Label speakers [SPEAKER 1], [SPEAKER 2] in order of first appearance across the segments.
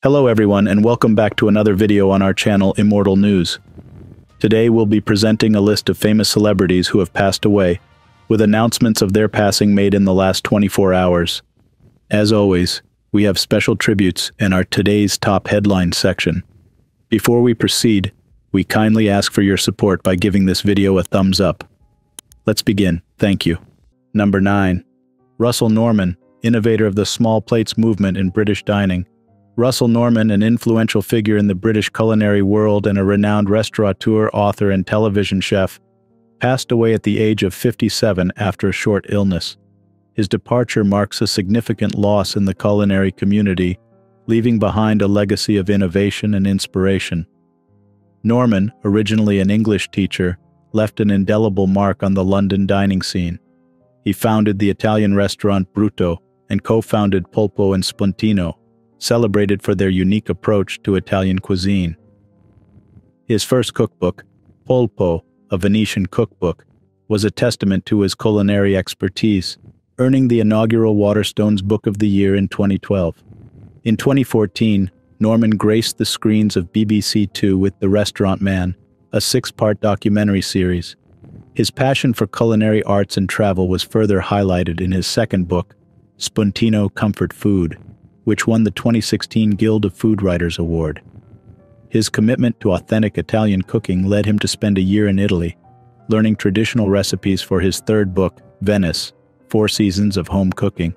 [SPEAKER 1] Hello everyone and welcome back to another video on our channel Immortal News. Today we'll be presenting a list of famous celebrities who have passed away, with announcements of their passing made in the last 24 hours. As always, we have special tributes in our Today's Top Headlines section. Before we proceed, we kindly ask for your support by giving this video a thumbs up. Let's begin. Thank you. Number 9. Russell Norman, innovator of the small plates movement in British dining. Russell Norman, an influential figure in the British culinary world and a renowned restaurateur, author, and television chef, passed away at the age of 57 after a short illness. His departure marks a significant loss in the culinary community, leaving behind a legacy of innovation and inspiration. Norman, originally an English teacher, left an indelible mark on the London dining scene. He founded the Italian restaurant Brutto and co-founded Polpo and Spuntino, celebrated for their unique approach to Italian cuisine. His first cookbook, Polpo, a Venetian cookbook, was a testament to his culinary expertise, earning the inaugural Waterstones Book of the Year in 2012. In 2014, Norman graced the screens of BBC Two with The Restaurant Man, a 6-part documentary series. His passion for culinary arts and travel was further highlighted in his second book, Spuntino Comfort Food, which won the 2016 Guild of Food Writers Award. His commitment to authentic Italian cooking led him to spend a year in Italy, learning traditional recipes for his third book, Venice, 4 Seasons of Home Cooking.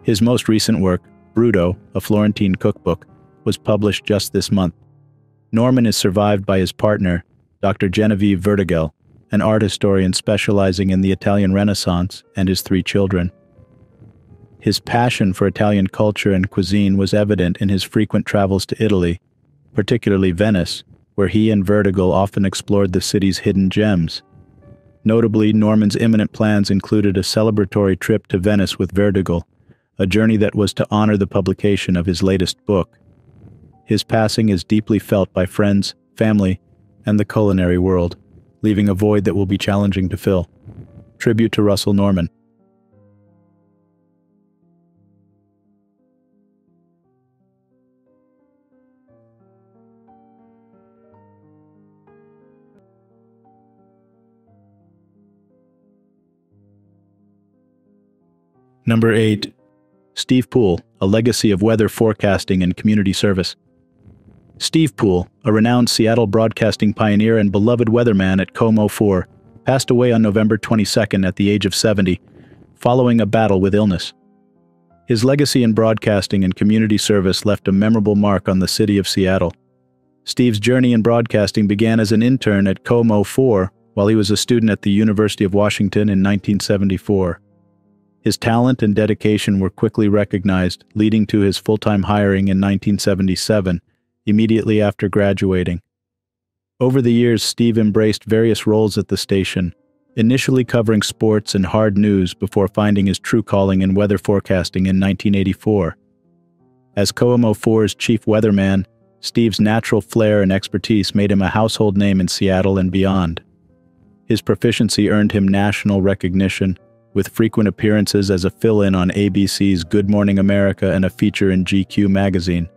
[SPEAKER 1] His most recent work, Brutto, a Florentine cookbook, was published just this month. Norman is survived by his partner, Dr. Genevieve Vertigel, an art historian specializing in the Italian Renaissance, and his 3 children. His passion for Italian culture and cuisine was evident in his frequent travels to Italy, particularly Venice, where he and Vertigel often explored the city's hidden gems. Notably, Norman's imminent plans included a celebratory trip to Venice with Vertigel, a journey that was to honor the publication of his latest book. His passing is deeply felt by friends, family, and the culinary world, leaving a void that will be challenging to fill. Tribute to Russell Norman. Number 8. Steve Poole, a legacy of weather forecasting and community service. Steve Poole, a renowned Seattle broadcasting pioneer and beloved weatherman at KOMO 4, passed away on November 22nd at the age of 70, following a battle with illness. His legacy in broadcasting and community service left a memorable mark on the city of Seattle. Steve's journey in broadcasting began as an intern at KOMO 4 while he was a student at the University of Washington in 1974. His talent and dedication were quickly recognized, leading to his full-time hiring in 1977, immediately after graduating. Over the years, Steve embraced various roles at the station, initially covering sports and hard news before finding his true calling in weather forecasting in 1984. As KOMO 4's chief weatherman, Steve's natural flair and expertise made him a household name in Seattle and beyond. His proficiency earned him national recognition, with frequent appearances as a fill-in on ABC's Good Morning America and a feature in GQ magazine.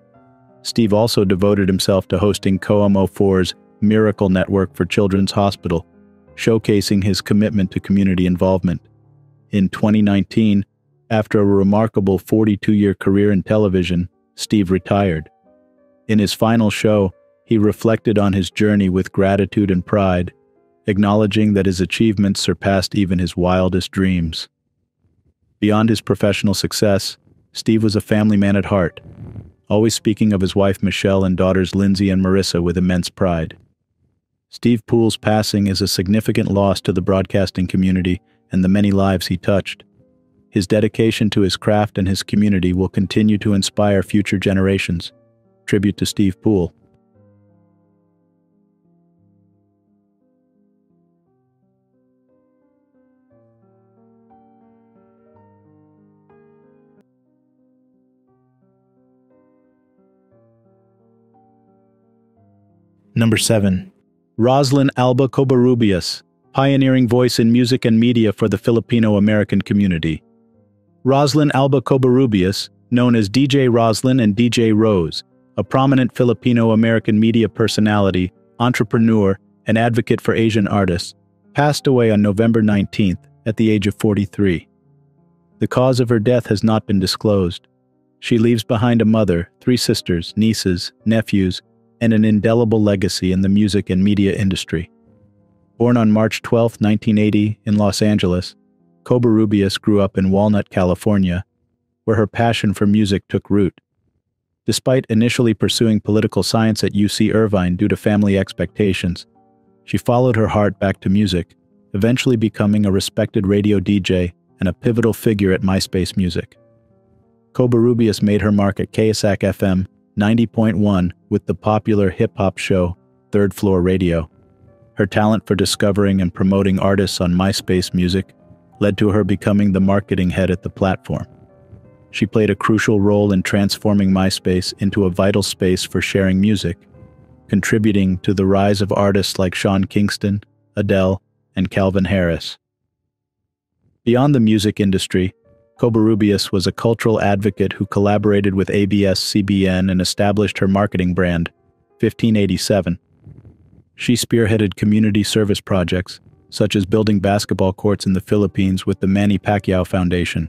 [SPEAKER 1] Steve also devoted himself to hosting KOMO 4's Miracle Network for Children's Hospital, showcasing his commitment to community involvement. In 2019, after a remarkable 42-year career in television, Steve retired. In his final show, he reflected on his journey with gratitude and pride, acknowledging that his achievements surpassed even his wildest dreams. Beyond his professional success, Steve was a family man at heart, always speaking of his wife Michelle and daughters Lindsay and Marissa with immense pride. Steve Poole's passing is a significant loss to the broadcasting community and the many lives he touched. His dedication to his craft and his community will continue to inspire future generations. Tribute to Steve Poole. Number 7. Roslyn Alba Rubius, pioneering voice in music and media for the Filipino-American community. Roslyn Alba Rubius, known as DJ Roslyn and DJ Rose, a prominent Filipino-American media personality, entrepreneur, and advocate for Asian artists, passed away on November 19th at the age of 43. The cause of her death has not been disclosed. She leaves behind a mother, 3 sisters, nieces, nephews, and an indelible legacy in the music and media industry. Born on March 12, 1980, in Los Angeles, Cobar Rubius grew up in Walnut, California, where her passion for music took root. Despite initially pursuing political science at UC Irvine due to family expectations, she followed her heart back to music, eventually becoming a respected radio DJ and a pivotal figure at MySpace Music. Cobar Rubius made her mark at KSAC FM 90.1 with the popular hip-hop show Third Floor Radio. Her talent for discovering and promoting artists on MySpace Music led to her becoming the marketing head at the platform. She played a crucial role in transforming MySpace into a vital space for sharing music, contributing to the rise of artists like Sean Kingston, Adele, and Calvin Harris. Beyond the music industry, Cobar Rubius was a cultural advocate who collaborated with ABS-CBN and established her marketing brand, 1587. She spearheaded community service projects, such as building basketball courts in the Philippines with the Manny Pacquiao Foundation.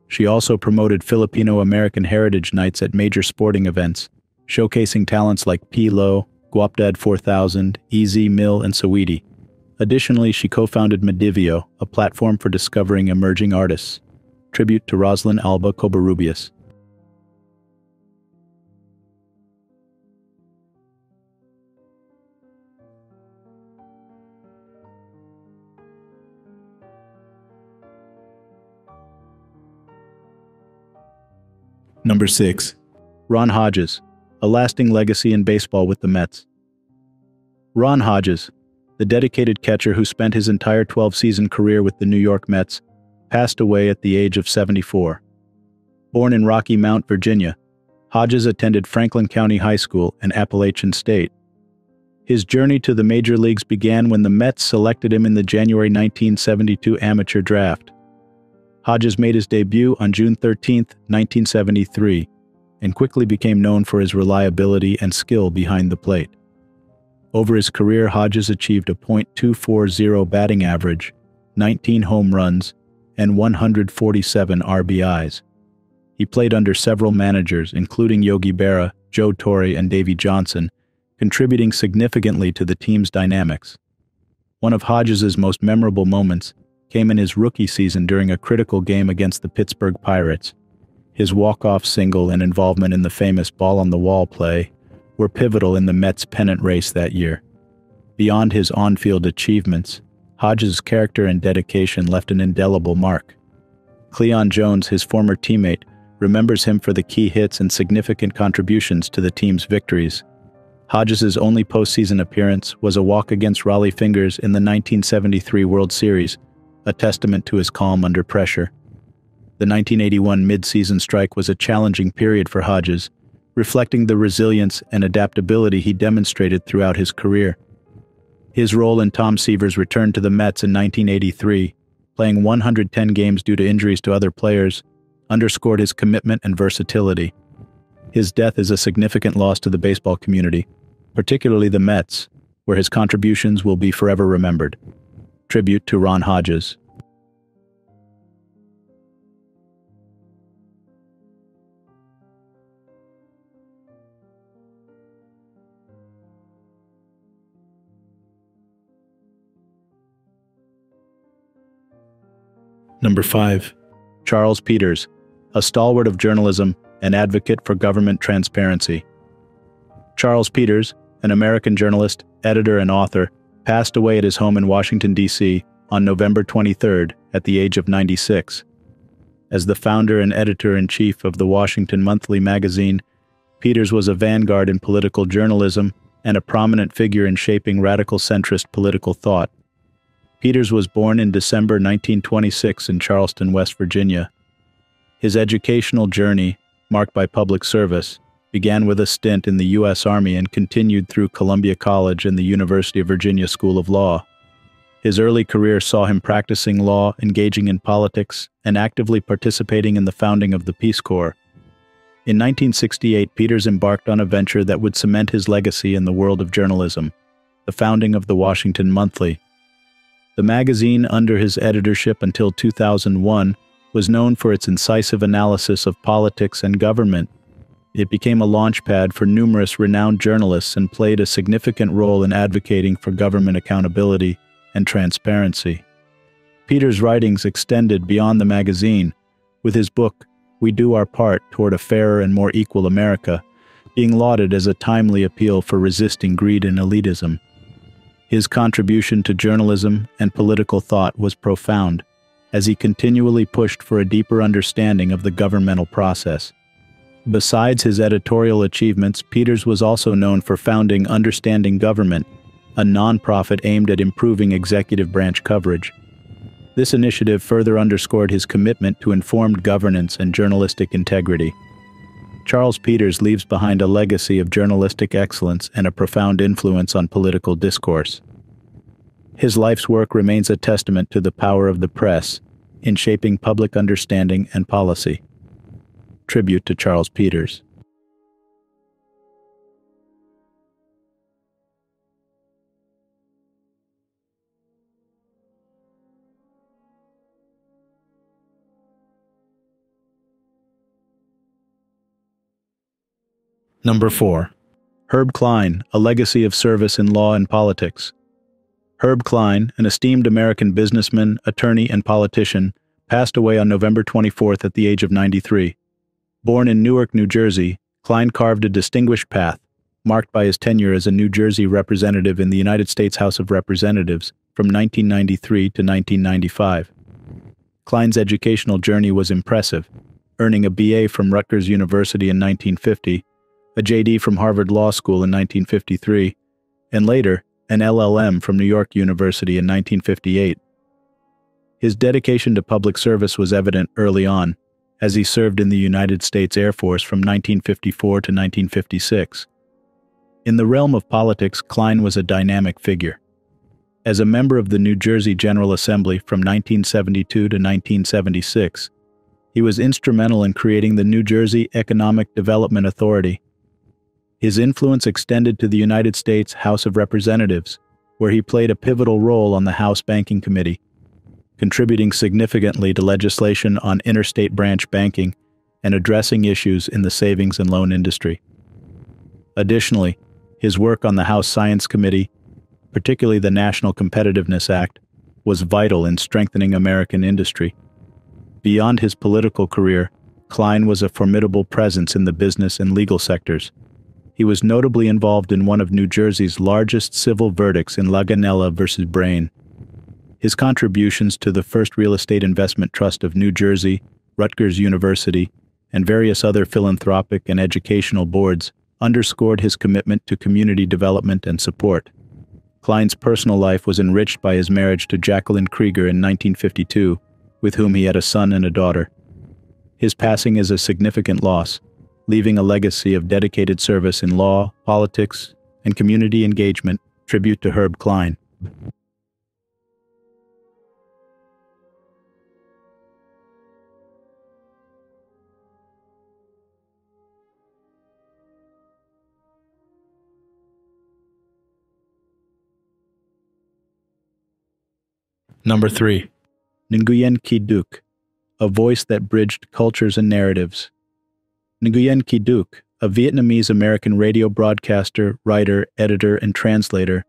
[SPEAKER 1] She also promoted Filipino-American Heritage Nights at major sporting events, showcasing talents like P-Lo, Guapdad 4000, EZ Mill, and Saweetie. Additionally, she co-founded Medivio, a platform for discovering emerging artists. Tribute to Rosin, Alba, Cobar Rubius. Number 6. Ron Hodges, a lasting legacy in baseball with the Mets. Ron Hodges, the dedicated catcher who spent his entire 12-season career with the New York Mets, passed away at the age of 74. Born in Rocky Mount, Virginia, Hodges attended Franklin County High School and Appalachian State. His journey to the major leagues began when the Mets selected him in the January 1972 amateur draft. Hodges made his debut on June 13, 1973, and quickly became known for his reliability and skill behind the plate. Over his career, Hodges achieved a .240 batting average, 19 home runs, and 147 RBIs. He played under several managers, including Yogi Berra, Joe Torre, and Davey Johnson, contributing significantly to the team's dynamics. One of Hodges' most memorable moments came in his rookie season during a critical game against the Pittsburgh Pirates. His walk-off single and involvement in the famous ball-on-the-wall play were pivotal in the Mets' pennant race that year. Beyond his on-field achievements, Hodges' character and dedication left an indelible mark. Cleon Jones, his former teammate, remembers him for the key hits and significant contributions to the team's victories. Hodges' only postseason appearance was a walk against Raleigh Fingers in the 1973 World Series, a testament to his calm under pressure. The 1981 mid-season strike was a challenging period for Hodges, reflecting the resilience and adaptability he demonstrated throughout his career. His role in Tom Seaver's return to the Mets in 1983, playing 110 games due to injuries to other players, underscored his commitment and versatility. His death is a significant loss to the baseball community, particularly the Mets, where his contributions will be forever remembered. Tribute to Ron Hodges. Number 5. Charles Peters, a stalwart of journalism and advocate for government transparency. Charles Peters, an American journalist, editor, and author, passed away at his home in Washington, D.C. on November 23rd at the age of 96. As the founder and editor-in-chief of the Washington Monthly magazine, Peters was a vanguard in political journalism and a prominent figure in shaping radical centrist political thought. Peters was born in December 1926 in Charleston, West Virginia. His educational journey, marked by public service, began with a stint in the U.S. Army and continued through Columbia College and the University of Virginia School of Law. His early career saw him practicing law, engaging in politics, and actively participating in the founding of the Peace Corps. In 1968, Peters embarked on a venture that would cement his legacy in the world of journalism, the founding of the Washington Monthly. The magazine, under his editorship until 2001, was known for its incisive analysis of politics and government. It became a launchpad for numerous renowned journalists and played a significant role in advocating for government accountability and transparency. Peters' writings extended beyond the magazine, with his book, We Do Our Part Toward a Fairer and More Equal America, being lauded as a timely appeal for resisting greed and elitism. His contribution to journalism and political thought was profound, as he continually pushed for a deeper understanding of the governmental process. Besides his editorial achievements, Peters was also known for founding Understanding Government, a nonprofit aimed at improving executive branch coverage. This initiative further underscored his commitment to informed governance and journalistic integrity. Charles Peters leaves behind a legacy of journalistic excellence and a profound influence on political discourse. His life's work remains a testament to the power of the press in shaping public understanding and policy. Tribute to Charles Peters. Number 4. Herb Klein, A Legacy of Service in Law and Politics. Herb Klein, an esteemed American businessman, attorney, and politician, passed away on November 24th at the age of 93. Born in Newark, New Jersey, Klein carved a distinguished path, marked by his tenure as a New Jersey representative in the United States House of Representatives from 1993 to 1995. Klein's educational journey was impressive, earning a BA from Rutgers University in 1950, a JD from Harvard Law School in 1953, and later, an LLM from New York University in 1958. His dedication to public service was evident early on, as he served in the United States Air Force from 1954 to 1956. In the realm of politics, Klein was a dynamic figure. As a member of the New Jersey General Assembly from 1972 to 1976, he was instrumental in creating the New Jersey Economic Development Authority. His influence extended to the United States House of Representatives, where he played a pivotal role on the House Banking Committee, contributing significantly to legislation on interstate branch banking and addressing issues in the savings and loan industry. Additionally, his work on the House Science Committee, particularly the National Competitiveness Act, was vital in strengthening American industry. Beyond his political career, Klein was a formidable presence in the business and legal sectors. He was notably involved in one of New Jersey's largest civil verdicts in Laganella versus Brain. His contributions to the First Real Estate Investment Trust of New Jersey, Rutgers University, and various other philanthropic and educational boards underscored his commitment to community development and support. Klein's personal life was enriched by his marriage to Jacqueline Krieger in 1952, with whom he had a son and a daughter. His passing is a significant loss, leaving a legacy of dedicated service in law, politics, and community engagement. Tribute to Herb Klein. Number 3. Nguyen Qui Duc, A Voice That Bridged Cultures and Narratives. Nguyen Qui Duc, a Vietnamese-American radio broadcaster, writer, editor, and translator,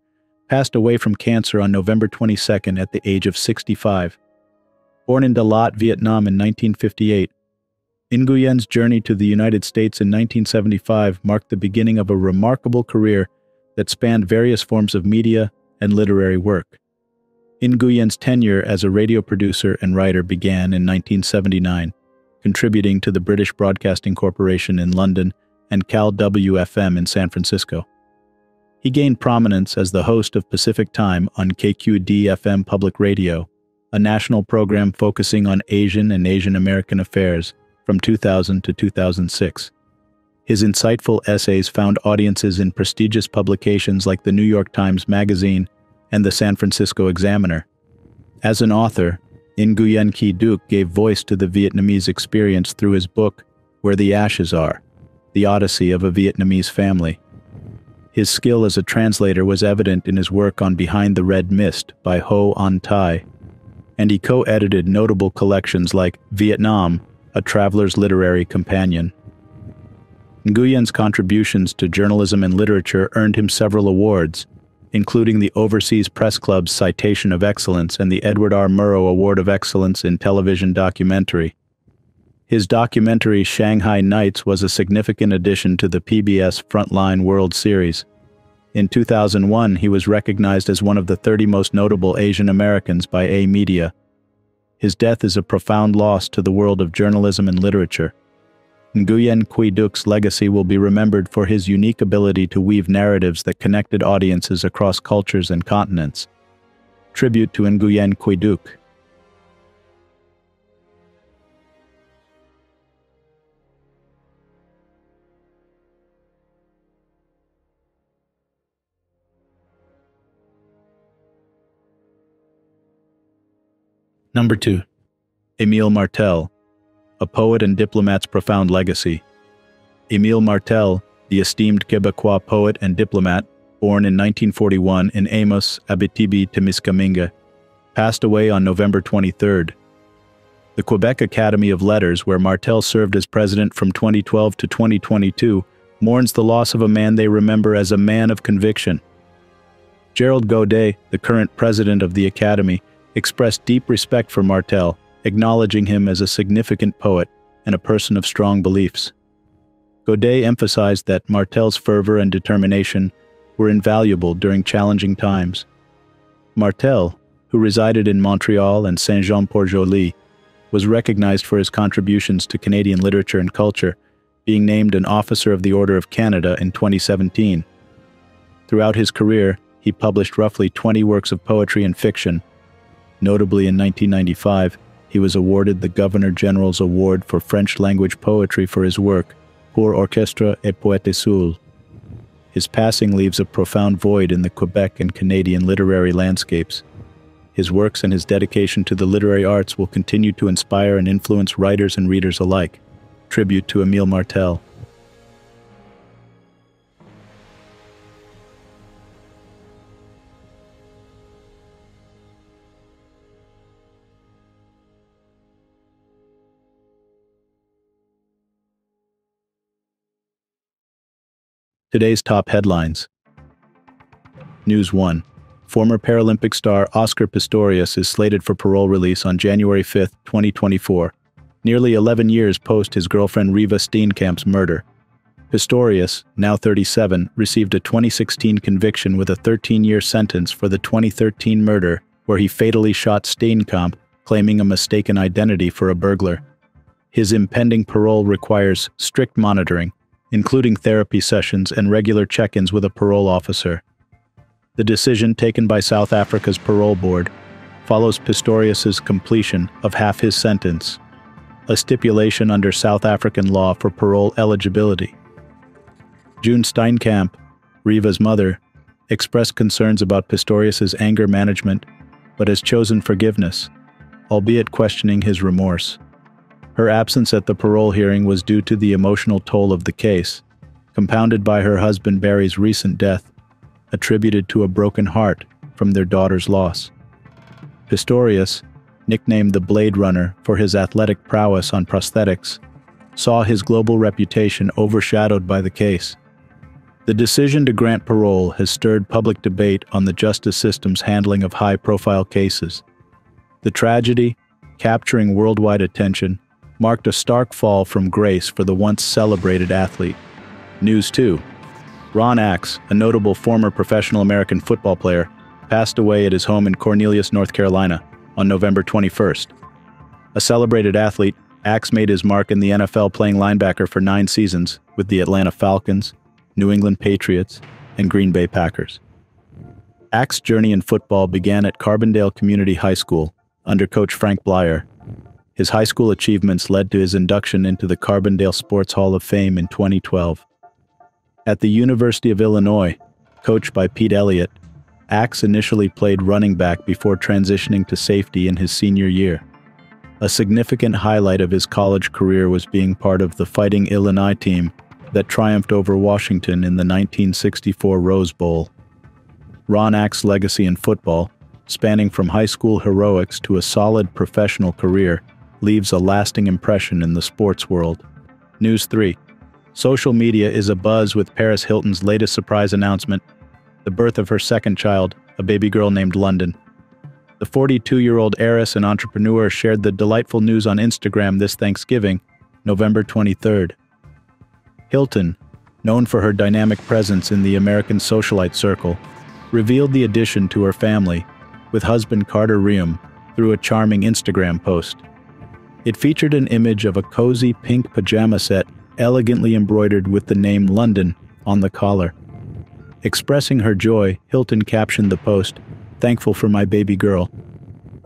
[SPEAKER 1] passed away from cancer on November 22nd at the age of 65. Born in Dalat, Vietnam in 1958, Nguyen's journey to the United States in 1975 marked the beginning of a remarkable career that spanned various forms of media and literary work. Nguyen's tenure as a radio producer and writer began in 1979, contributing to the British Broadcasting Corporation in London and Cal WFM in San Francisco. He gained prominence as the host of Pacific Time on KQD-FM Public Radio, a national program focusing on Asian and Asian American affairs from 2000 to 2006. His insightful essays found audiences in prestigious publications like the New York Times Magazine and the San Francisco Examiner. As an author, Nguyen Qui Duc gave voice to the Vietnamese experience through his book, Where the Ashes Are, the Odyssey of a Vietnamese Family. His skill as a translator was evident in his work on Behind the Red Mist by Ho An Tai, and he co-edited notable collections like Vietnam, A Traveler's Literary Companion. Nguyen's contributions to journalism and literature earned him several awards, including the Overseas Press Club's Citation of Excellence and the Edward R. Murrow Award of Excellence in Television Documentary. His documentary Shanghai Nights was a significant addition to the PBS Frontline World Series. In 2001, he was recognized as one of the 30 most notable Asian Americans by A Media. His death is a profound loss to the world of journalism and literature. Nguyen Qui Duc's legacy will be remembered for his unique ability to weave narratives that connected audiences across cultures and continents. Tribute to Nguyen Qui Duc. Number 2. Emil Martell, a poet and diplomat's profound legacy. Emil Martell, the esteemed Quebecois poet and diplomat, born in 1941 in Amos, Abitibi-Témiscamingue, passed away on November 23rd. The Quebec Academy of Letters, where Martell served as president from 2012 to 2022, mourns the loss of a man they remember as a man of conviction. Gerald Godet, the current president of the Academy, expressed deep respect for Martell, acknowledging him as a significant poet and a person of strong beliefs. Godet emphasized that Martell's fervor and determination were invaluable during challenging times. Martell, who resided in Montreal and Saint-Jean-Port-Joli, was recognized for his contributions to Canadian literature and culture, being named an Officer of the Order of Canada in 2017. Throughout his career, he published roughly 20 works of poetry and fiction. Notably, in 1995, he was awarded the Governor-General's Award for French-language poetry for his work, Pour Orchestre et Poète Seul. His passing leaves a profound void in the Quebec and Canadian literary landscapes. His works and his dedication to the literary arts will continue to inspire and influence writers and readers alike. Tribute to Emil Martell. Today's top headlines. News 1. Former Paralympic star Oscar Pistorius is slated for parole release on January 5, 2024, nearly 11 years post his girlfriend Riva Steenkamp's murder. Pistorius, now 37, received a 2016 conviction with a 13-year sentence for the 2013 murder where he fatally shot Steenkamp, claiming a mistaken identity for a burglar. His impending parole requires strict monitoring, including therapy sessions and regular check-ins with a parole officer. The decision taken by South Africa's parole board follows Pistorius's completion of half his sentence, a stipulation under South African law for parole eligibility. June Steenkamp, Riva's mother, expressed concerns about Pistorius's anger management, but has chosen forgiveness, albeit questioning his remorse. Her absence at the parole hearing was due to the emotional toll of the case, compounded by her husband Barry's recent death, attributed to a broken heart from their daughter's loss. Pistorius, nicknamed the Blade Runner for his athletic prowess on prosthetics, saw his global reputation overshadowed by the case. The decision to grant parole has stirred public debate on the justice system's handling of high-profile cases. The tragedy, capturing worldwide attention, marked a stark fall from grace for the once celebrated athlete. News 2. Ron Axe, a notable former professional American football player, passed away at his home in Cornelius, North Carolina, on November 21st. A celebrated athlete, Axe made his mark in the NFL playing linebacker for 9 seasons with the Atlanta Falcons, New England Patriots, and Green Bay Packers. Axe's journey in football began at Carbondale Community High School under Coach Frank Blyer. His high school achievements led to his induction into the Carbondale Sports Hall of Fame in 2012. At the University of Illinois, coached by Pete Elliott, Axe initially played running back before transitioning to safety in his senior year. A significant highlight of his college career was being part of the Fighting Illini team that triumphed over Washington in the 1964 Rose Bowl. Ronak's legacy in football, spanning from high school heroics to a solid professional career, leaves a lasting impression in the sports world. News 3. Social media is abuzz with Paris Hilton's latest surprise announcement, the birth of her second child, a baby girl named London. The 42-year-old heiress and entrepreneur shared the delightful news on Instagram this Thanksgiving, November 23rd. Hilton, known for her dynamic presence in the American socialite circle, revealed the addition to her family, with husband Carter Reum, through a charming Instagram post. It featured an image of a cozy pink pajama set elegantly embroidered with the name London on the collar. Expressing her joy, Hilton captioned the post, "Thankful for my baby girl."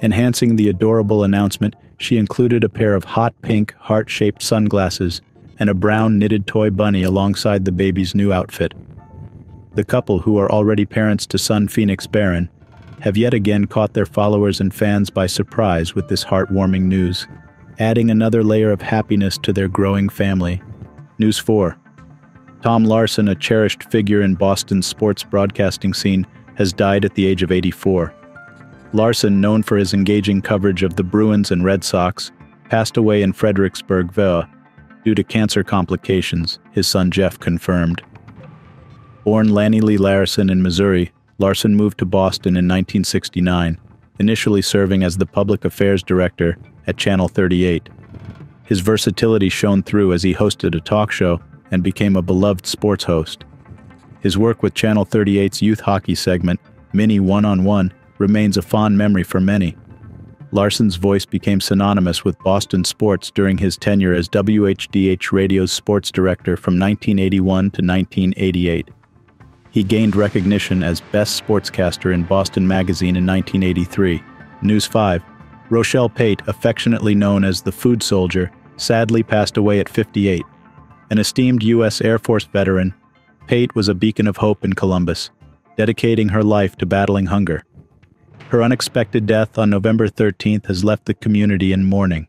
[SPEAKER 1] Enhancing the adorable announcement, she included a pair of hot pink, heart-shaped sunglasses and a brown knitted toy bunny alongside the baby's new outfit. The couple, who are already parents to son Phoenix Barron, have yet again caught their followers and fans by surprise with this heartwarming news, adding another layer of happiness to their growing family. News 4. Tom Larson, a cherished figure in Boston's sports broadcasting scene, has died at the age of 84. Larson, known for his engaging coverage of the Bruins and Red Sox, passed away in Fredericksburg, VA, due to cancer complications, his son Jeff confirmed. Born Lanny Lee Larson in Missouri, Larson moved to Boston in 1969, initially serving as the public affairs director at Channel 38. His versatility shone through as he hosted a talk show and became a beloved sports host. His work with Channel 38's youth hockey segment, Mini One-on-One, remains a fond memory for many. Larson's voice became synonymous with Boston sports during his tenure as WHDH Radio's sports director from 1981 to 1988. He gained recognition as Best Sportscaster in Boston Magazine in 1983. News 5. Rochelle Pate, affectionately known as the Food Soldier, sadly passed away at 58. An esteemed U.S. Air Force veteran, Pate was a beacon of hope in Columbus, dedicating her life to battling hunger. Her unexpected death on November 13th has left the community in mourning.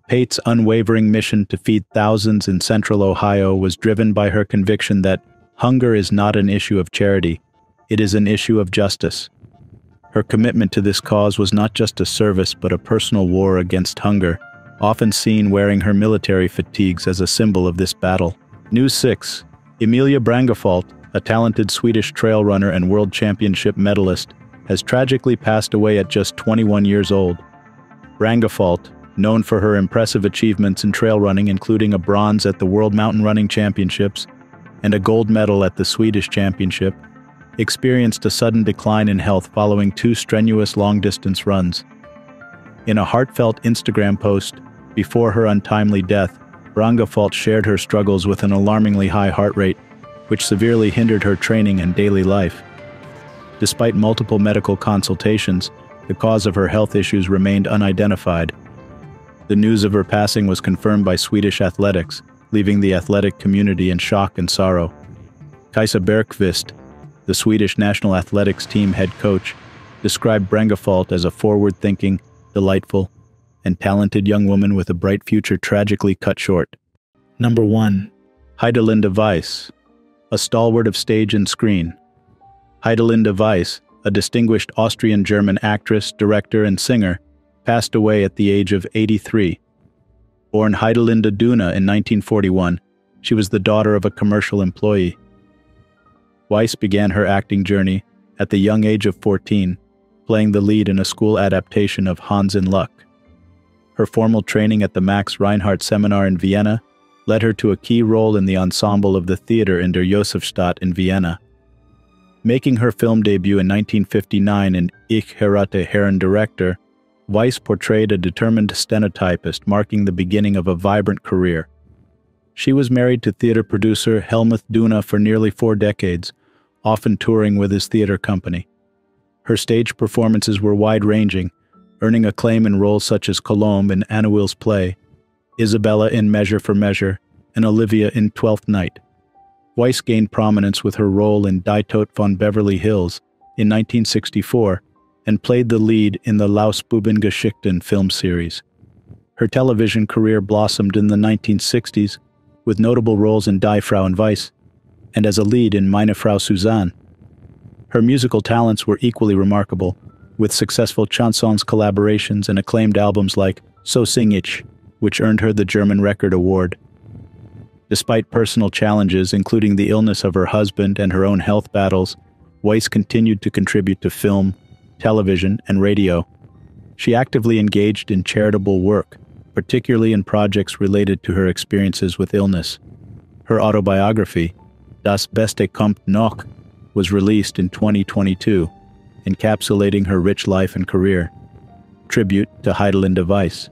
[SPEAKER 1] Pate's unwavering mission to feed thousands in central Ohio was driven by her conviction that hunger is not an issue of charity, it is an issue of justice. Her commitment to this cause was not just a service but a personal war against hunger, often seen wearing her military fatigues as a symbol of this battle. News 6. Emilia Brangefelt, a talented Swedish trail runner and world championship medalist, has tragically passed away at just 21 years old. Brangefelt, known for her impressive achievements in trail running, including a bronze at the World Mountain Running Championships and a gold medal at the Swedish Championship, experienced a sudden decline in health following 2 strenuous long-distance runs. In a heartfelt Instagram post before her untimely death, Brangefelt shared her struggles with an alarmingly high heart rate, which severely hindered her training and daily life. Despite multiple medical consultations, the cause of her health issues remained unidentified. The news of her passing was confirmed by Swedish athletics, leaving the athletic community in shock and sorrow. Kajsa Bergqvist, the Swedish national athletics team head coach, described Brangefelt as a forward-thinking, delightful, and talented young woman with a bright future tragically cut short. Number 1. Heidelinde Weiss, a stalwart of stage and screen. Heidelinde Weiss, a distinguished Austrian-German actress, director, and singer, passed away at the age of 83. Born Heidelinde Duna in 1941, she was the daughter of a commercial employee. Weiss began her acting journey at the young age of 14, playing the lead in a school adaptation of Hans in Luck. Her formal training at the Max Reinhardt Seminar in Vienna led her to a key role in the ensemble of the theater in der Josefstadt in Vienna. Making her film debut in 1959 in Ich heirate Herrn Director, Weiss portrayed a determined stenotypist, marking the beginning of a vibrant career. She was married to theater producer Helmuth Duna for nearly 4 decades, often touring with his theater company. Her stage performances were wide-ranging, earning acclaim in roles such as Colombe in Anna Will's play, Isabella in Measure for Measure, and Olivia in Twelfth Night. Weiss gained prominence with her role in Die Tod von Beverly Hills in 1964 and played the lead in the Lausbubengeschichten film series. Her television career blossomed in the 1960s, with notable roles in Die Frau and Weiss, and as a lead in Meine Frau Suzanne. Her musical talents were equally remarkable, with successful chansons collaborations and acclaimed albums like So Sing Ich, which earned her the German Record Award. Despite personal challenges, including the illness of her husband and her own health battles, Weiss continued to contribute to film, television, and radio. She actively engaged in charitable work, particularly in projects related to her experiences with illness. Her autobiography, Das Beste kommt noch, was released in 2022, encapsulating her rich life and career. Tribute to Heidel and Weiss.